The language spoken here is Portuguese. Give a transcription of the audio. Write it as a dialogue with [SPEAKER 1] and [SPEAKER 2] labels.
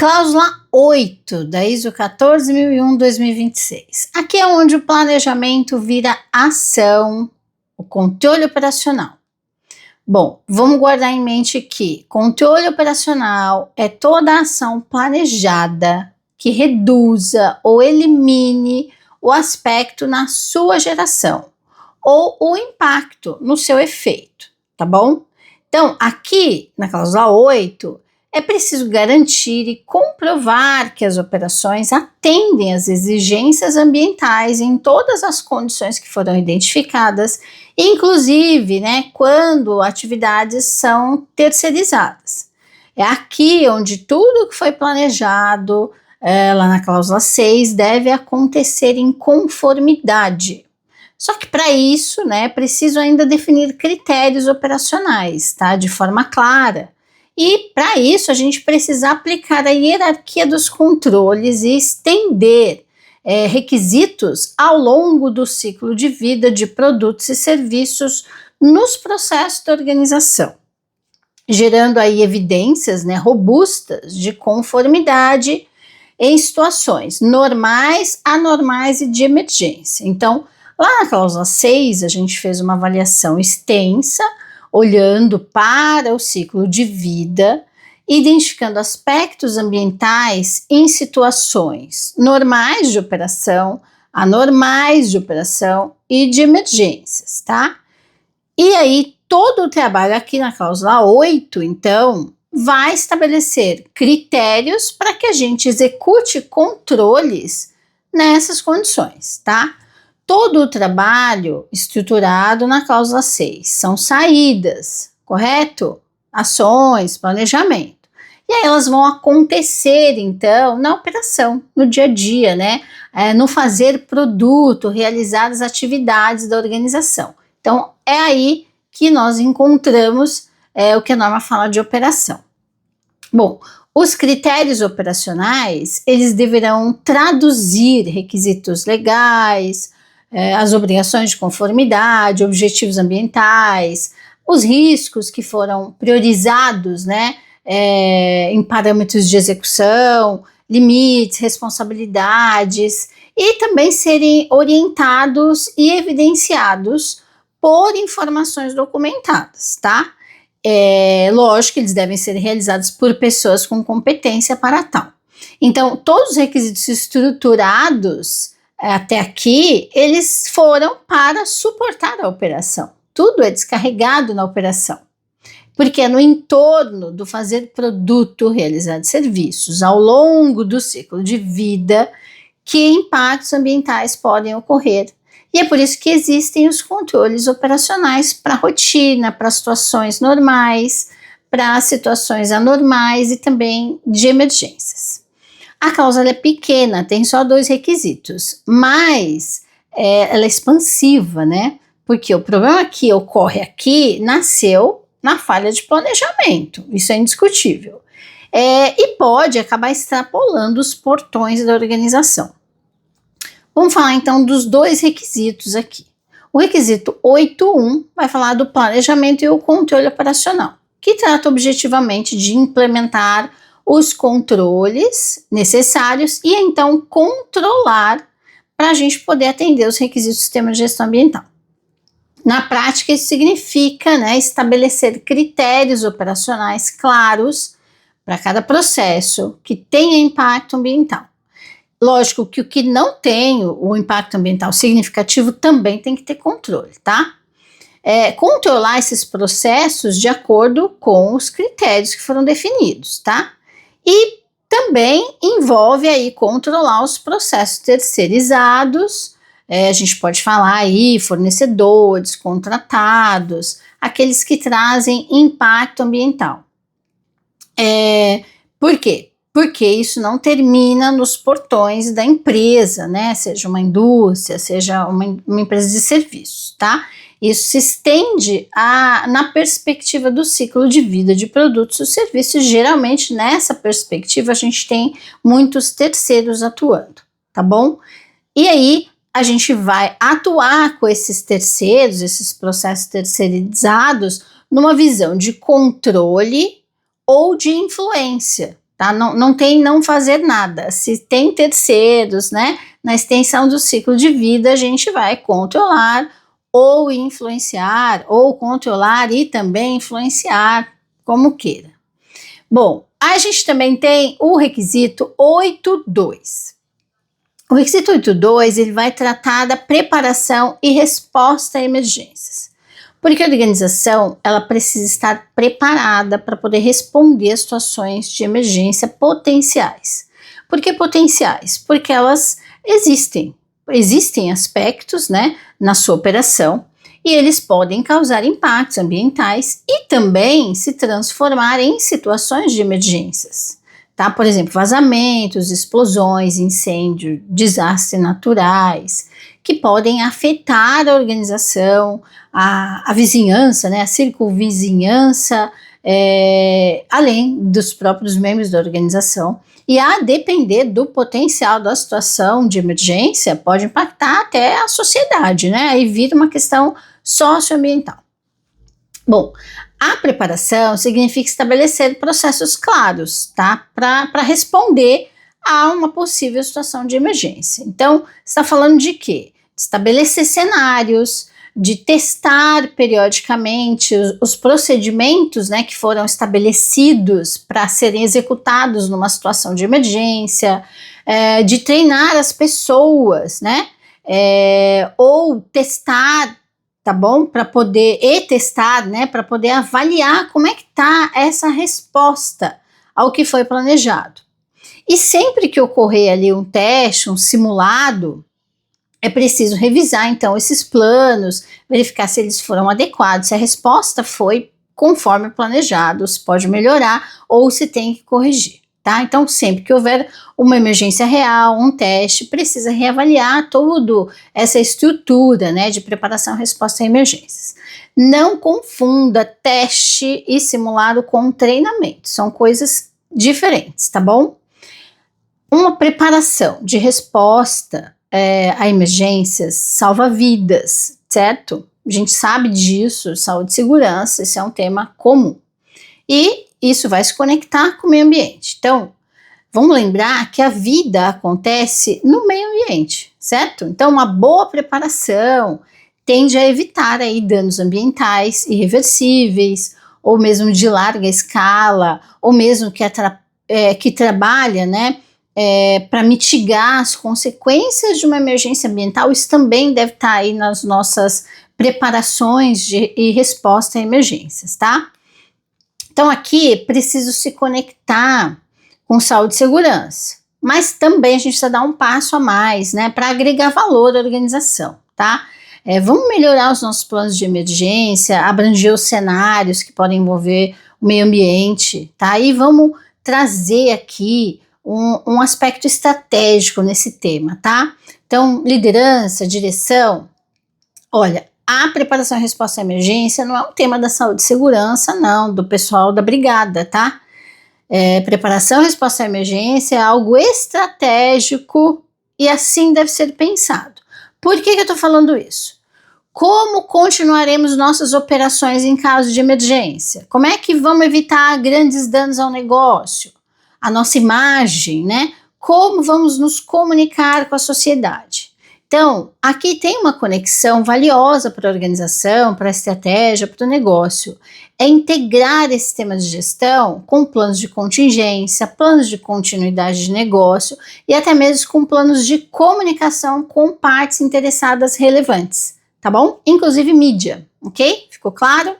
[SPEAKER 1] Cláusula 8 da ISO 14001/2026. Aqui é onde o planejamento vira ação, o controle operacional. Bom, vamos guardar em mente que controle operacional é toda a ação planejada que reduza ou elimine o aspecto na sua geração ou o impacto no seu efeito, tá bom? Então, aqui na cláusula 8, é preciso garantir e comprovar que as operações atendem às exigências ambientais em todas as condições que foram identificadas, inclusive, quando atividades são terceirizadas. É aqui onde tudo que foi planejado, lá na cláusula 6, deve acontecer em conformidade. Só que para isso, é preciso ainda definir critérios operacionais, tá? De forma clara. E para isso a gente precisa aplicar a hierarquia dos controles e estender requisitos ao longo do ciclo de vida de produtos e serviços nos processos da organização, gerando aí evidências robustas de conformidade em situações normais, anormais e de emergência. Então, lá na cláusula 6, a gente fez uma avaliação extensa, olhando para o ciclo de vida, identificando aspectos ambientais em situações normais de operação, anormais de operação e de emergências, tá? E aí, todo o trabalho aqui na cláusula 8, então, vai estabelecer critérios para que a gente execute controles nessas condições, tá? Todo o trabalho estruturado na cláusula 6 são saídas, correto? Ações, planejamento. E aí elas vão acontecer, então, na operação, no dia a dia, no fazer produto, realizar as atividades da organização. Então, é aí que nós encontramos o que a norma fala de operação. Bom, os critérios operacionais, eles deverão traduzir requisitos legais, as obrigações de conformidade, objetivos ambientais, os riscos que foram priorizados, em parâmetros de execução, limites, responsabilidades, e também serem orientados e evidenciados por informações documentadas, tá? Lógico que eles devem ser realizados por pessoas com competência para tal. Então, todos os requisitos estruturados até aqui, eles foram para suportar a operação. Tudo é descarregado na operação. Porque é no entorno do fazer produto, realizar serviços, ao longo do ciclo de vida, que impactos ambientais podem ocorrer. E é por isso que existem os controles operacionais para rotina, para situações normais, para situações anormais e também de emergências. A cláusula é pequena, tem só 2 requisitos, mas ela é expansiva, Porque o problema que ocorre aqui nasceu na falha de planejamento, isso é indiscutível. E pode acabar extrapolando os portões da organização. Vamos falar então dos 2 requisitos aqui. O requisito 8.1 vai falar do planejamento e o controle operacional, que trata objetivamente de implementar os controles necessários e então controlar para a gente poder atender os requisitos do sistema de gestão ambiental. Na prática, isso significa estabelecer critérios operacionais claros para cada processo que tenha impacto ambiental. Lógico que o que não tem o impacto ambiental significativo também tem que ter controle, tá? Controlar esses processos de acordo com os critérios que foram definidos, tá? E também envolve aí controlar os processos terceirizados, a gente pode falar aí fornecedores, contratados, aqueles que trazem impacto ambiental. Por quê? Porque isso não termina nos portões da empresa, seja uma indústria, seja uma empresa de serviços, tá? Isso se estende na perspectiva do ciclo de vida de produtos e serviços. Geralmente, nessa perspectiva, a gente tem muitos terceiros atuando, tá bom? E aí, a gente vai atuar com esses terceiros, esses processos terceirizados, numa visão de controle ou de influência, tá? Não tem não fazer nada. Se tem terceiros, né, na extensão do ciclo de vida, a gente vai controlar ou influenciar, ou controlar e também influenciar, como queira. Bom, a gente também tem o requisito 8.2. O requisito 8.2, ele vai tratar da preparação e resposta a emergências. Porque a organização, ela precisa estar preparada para poder responder a situações de emergência potenciais. Por que potenciais? Porque elas existem. Existem aspectos, né, na sua operação e eles podem causar impactos ambientais e também se transformar em situações de emergências. Tá? Por exemplo, vazamentos, explosões, incêndio, desastres naturais, que podem afetar a organização, a vizinhança, né, a circunvizinhança, além dos próprios membros da organização. E a depender do potencial da situação de emergência, pode impactar até a sociedade, né? Aí vira uma questão socioambiental. Bom, a preparação significa estabelecer processos claros, tá? Para responder a uma possível situação de emergência. Então, está falando de quê? De estabelecer cenários, de testar periodicamente os procedimentos, né, que foram estabelecidos para serem executados numa situação de emergência, de treinar as pessoas, né, ou testar, tá bom? Para poder testar, né, para poder avaliar como é que está essa resposta ao que foi planejado. E sempre que ocorrer ali um teste, um simulado, é preciso revisar então esses planos, verificar se eles foram adequados, se a resposta foi conforme planejado, se pode melhorar ou se tem que corrigir, tá? Então, sempre que houver uma emergência real, um teste, precisa reavaliar toda essa estrutura, né, de preparação e resposta a emergências. Não confunda teste e simulado com treinamento, são coisas diferentes, tá bom? Uma preparação de resposta a emergências salva vidas, certo? A gente sabe disso, saúde e segurança, isso é um tema comum. E isso vai se conectar com o meio ambiente. Então, vamos lembrar que a vida acontece no meio ambiente, certo? Então, uma boa preparação tende a evitar aí danos ambientais irreversíveis, ou mesmo de larga escala, ou mesmo que trabalha, né, para mitigar as consequências de uma emergência ambiental. Isso também deve estar aí nas nossas preparações e resposta a emergências, tá? Então aqui é preciso se conectar com saúde e segurança, mas também a gente precisa dar um passo a mais, né, para agregar valor à organização, tá? Vamos melhorar os nossos planos de emergência, abranger os cenários que podem envolver o meio ambiente, tá? E vamos trazer aqui um aspecto estratégico nesse tema, tá? Então, liderança, direção, olha, a preparação e resposta à emergência não é um tema da saúde e segurança, não, do pessoal da brigada, tá? Preparação e resposta à emergência é algo estratégico e assim deve ser pensado. Por que eu estou falando isso? Como continuaremos nossas operações em caso de emergência? Como é que vamos evitar grandes danos ao negócio? A nossa imagem, né? Como vamos nos comunicar com a sociedade? Então, aqui tem uma conexão valiosa para a organização, para a estratégia, para o negócio. É integrar esse sistema de gestão com planos de contingência, planos de continuidade de negócio e até mesmo com planos de comunicação com partes interessadas relevantes, tá bom? Inclusive mídia, ok? Ficou claro?